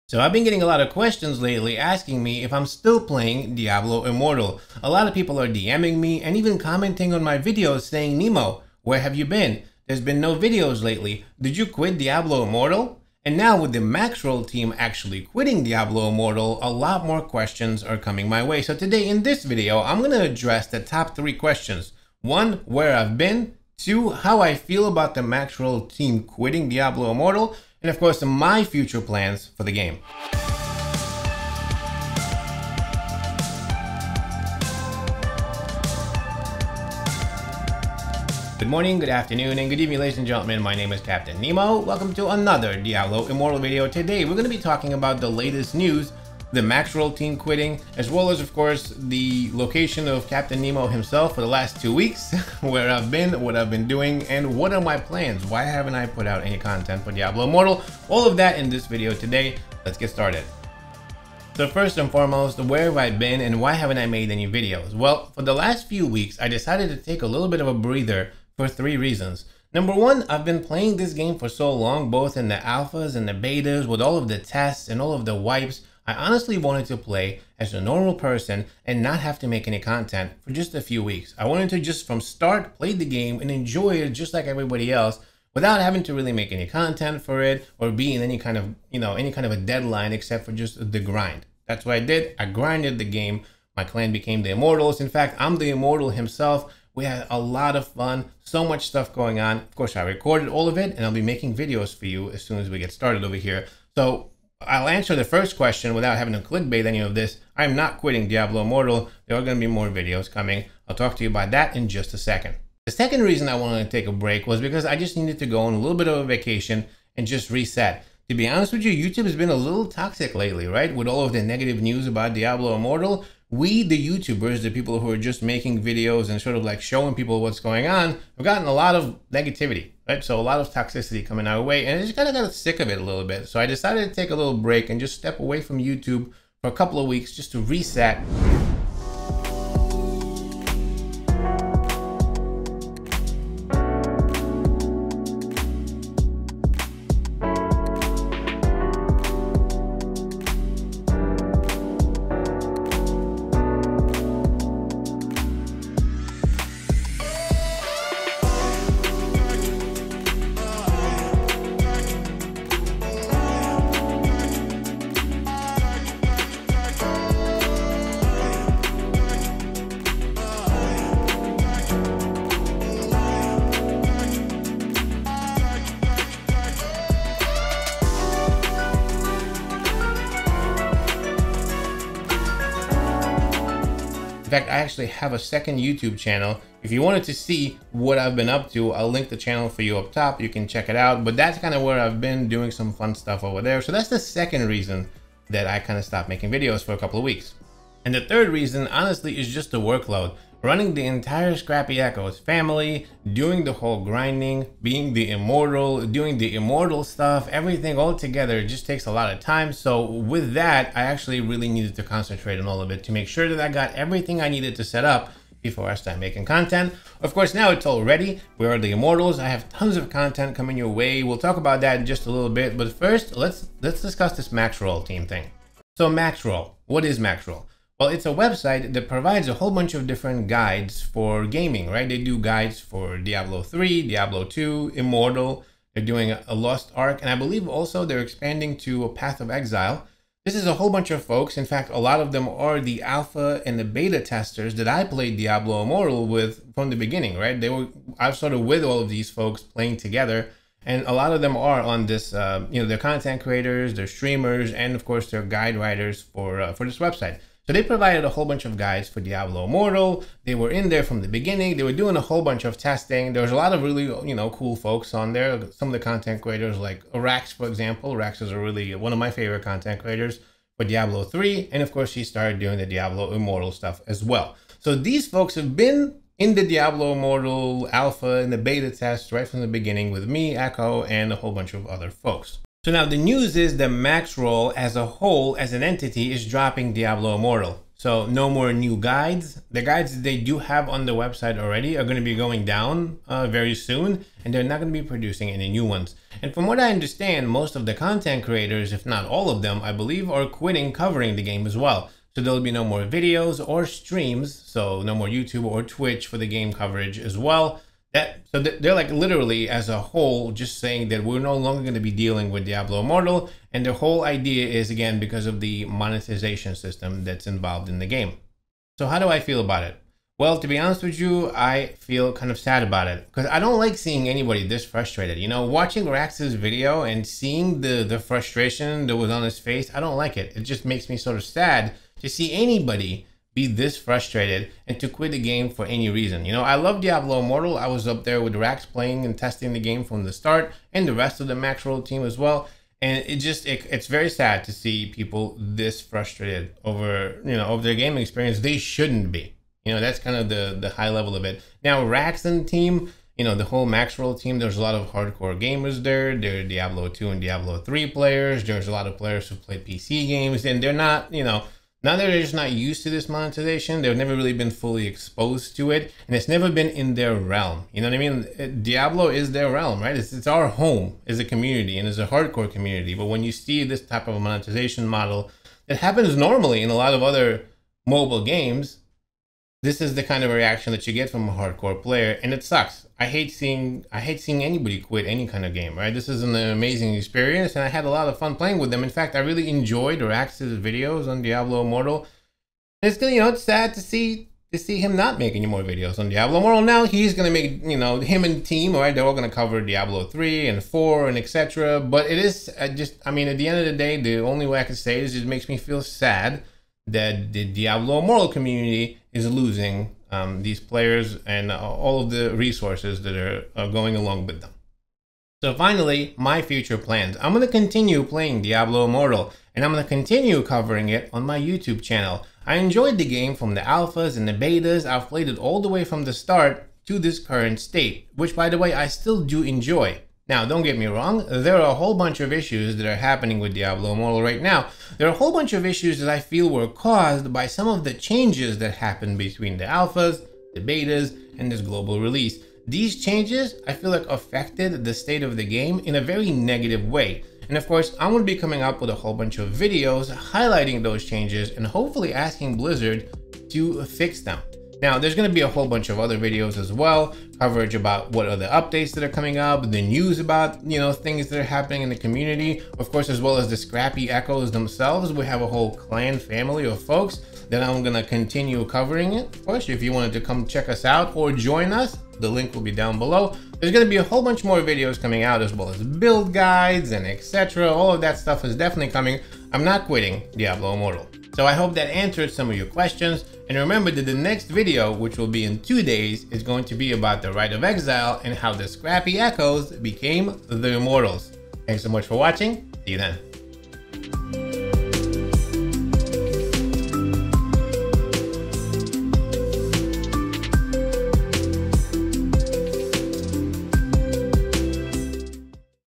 So I've been getting a lot of questions lately asking me if I'm still playing Diablo Immortal. A lot of people are DMing me and even commenting on my videos saying, Nemo, where have you been? There's been no videos lately. Did you quit Diablo Immortal? And now with the Maxroll team actually quitting Diablo Immortal, a lot more questions are coming my way. So today in this video, I'm going to address the top 3 questions. 1, where I've been. 2, how I feel about the Maxroll team quitting Diablo Immortal. And of course, my future plans for the game. Good morning, good afternoon, and good evening, ladies and gentlemen. My name is Captain Nemo. Welcome to another Diablo Immortal video. Today, we're going to be talking about the latest news, the Maxroll team quitting, as well as, of course, the location of Captain Nemo himself for the last 2 weeks, where I've been, what I've been doing, and what are my plans. Why haven't I put out any content for Diablo Immortal? All of that in this video today. Let's get started. So first and foremost, where have I been and why haven't I made any videos? Well, for the last few weeks, I decided to take a little bit of a breather for 3 reasons. Number 1, I've been playing this game for so long, both in the alphas and the betas, with all of the tests and all of the wipes. I honestly wanted to play as a normal person and not have to make any content for just a few weeks. I wanted to just from start play the game and enjoy it just like everybody else without having to really make any content for it or be in any kind of, any kind of a deadline except for just the grind. That's what I did. I grinded the game. My clan became the Immortals. In fact, I'm the Immortal himself. We had a lot of fun, so much stuff going on. Of course, I recorded all of it and I'll be making videos for you as soon as we get started over here. So I'll answer the first question without having to clickbait any of this. I'm not quitting Diablo Immortal. There are going to be more videos coming. I'll talk to you about that in just a second. The second reason I wanted to take a break was because I just needed to go on a little bit of a vacation and just reset. To be honest with you, YouTube has been a little toxic lately, right? With all of the negative news about Diablo Immortal, we, the YouTubers, the people who are just making videos and sort of like showing people what's going on, have gotten a lot of negativity, right? So a lot of toxicity coming our way, and I just kind of got sick of it a little bit. So I decided to take a little break and just step away from YouTube for a couple of weeks just to reset. In fact, I actually have a second YouTube channel. If you wanted to see what I've been up to, I'll link the channel for you up top. You can check it out. But that's kind of where I've been doing some fun stuff over there. So that's the second reason that I kind of stopped making videos for a couple of weeks. And the third reason, honestly, is just the workload. Running the entire Scrappy Echoes family, doing the whole grinding, being the Immortal, doing the Immortal stuff, everything all together just takes a lot of time. So with that, I actually really needed to concentrate on all of it to make sure that I got everything I needed to set up before I start making content. Of course, now it's all ready. We are the Immortals. I have tons of content coming your way. We'll talk about that in just a little bit. But first, let's discuss this Maxroll team thing. So Maxroll, what is Maxroll? Well, it's a website that provides a whole bunch of different guides for gaming, right? They do guides for Diablo 3, Diablo 2, Immortal. They're doing a Lost Ark, and I believe also they're expanding to a Path of Exile. This is a whole bunch of folks. In fact, a lot of them are the alpha and the beta testers that I played Diablo Immortal with from the beginning, right? I was sort of with all of these folks playing together, and a lot of them are on this, they're content creators, they're streamers, and of course, they're guide writers for this website. So they provided a whole bunch of guides for Diablo Immortal. They were in there from the beginning. They were doing a whole bunch of testing. There was a lot of really, cool folks on there. Some of the content creators like Rax, for example. Rax is one of my favorite content creators for Diablo 3. And of course, she started doing the Diablo Immortal stuff as well. So these folks have been in the Diablo Immortal alpha and the beta test right from the beginning with me, Echo, and a whole bunch of other folks. So now the news is that Maxroll as a whole, as an entity, is dropping Diablo Immortal. So no more new guides. The guides they do have on the website already are going to be going down very soon, and they're not going to be producing any new ones. And from what I understand, most of the content creators, if not all of them, I believe are quitting covering the game as well. So there'll be no more videos or streams, so no more YouTube or Twitch for the game coverage as well. So they're like literally as a whole just saying that we're no longer going to be dealing with Diablo Immortal, and their whole idea is, again, because of the monetization system that's involved in the game. So how do I feel about it? Well, to be honest with you, I feel kind of sad about it because I don't like seeing anybody this frustrated. You know, watching Rax's video and seeing the frustration that was on his face, I don't like it. It just makes me sort of sad to see anybody be this frustrated and to quit the game for any reason. You know, I love Diablo Immortal. I was up there with Rax playing and testing the game from the start, and the rest of the Maxroll team as well. And it's very sad to see people this frustrated over, you know, over their gaming experience. They shouldn't be. You know, that's kind of the high level of it. Now, Rax and team, you know, the whole Maxroll team, there's a lot of hardcore gamers there. There are Diablo 2 and Diablo 3 players. There's a lot of players who play PC games, and they're not, you know, now they're just not used to this monetization. They've never really been fully exposed to it, and it's never been in their realm. You know what I mean? Diablo is their realm, right? It's our home as a community and as a hardcore community. But when you see this type of a monetization model that happens normally in a lot of other mobile games, this is the kind of reaction that you get from a hardcore player, and it sucks. I hate seeing anybody quit any kind of game, right? This is an amazing experience, and I had a lot of fun playing with them. In fact, I really enjoyed Rax's videos on Diablo Immortal. And it's, you know, it's sad to see him not make any more videos on Diablo Immortal. Now he's gonna make, you know, him and team, right? They're all gonna cover Diablo 3 and 4 and etc. But it is I mean, at the end of the day, the only way I can say is it makes me feel sad that the Diablo Immortal community is losing these players and all of the resources that are going along with them. So finally, my future plans. I'm going to continue playing Diablo Immortal, and I'm going to continue covering it on my YouTube channel. I enjoyed the game from the alphas and the betas. I've played it all the way from the start to this current state, which, by the way, I still do enjoy. Now, don't get me wrong, there are a whole bunch of issues that are happening with Diablo Immortal right now. There are a whole bunch of issues that I feel were caused by some of the changes that happened between the alphas, the betas, and this global release. These changes, I feel like, affected the state of the game in a very negative way. And of course, I'm going to be coming up with a whole bunch of videos highlighting those changes and hopefully asking Blizzard to fix them. Now, there's going to be a whole bunch of other videos as well, coverage about what are the updates that are coming up, the news about, you know, things that are happening in the community, of course, as well as the Scrappy Echoes themselves. We have a whole clan family of folks that I'm going to continue covering it. Of course, if you wanted to come check us out or join us, the link will be down below. There's going to be a whole bunch more videos coming out, as well as build guides and etc. All of that stuff is definitely coming. I'm not quitting Diablo Immortal. So I hope that answered some of your questions. And remember that the next video, which will be in 2 days, is going to be about the Rite of Exile and how the Scrappy Echoes became the Immortals. Thanks so much for watching. See you then.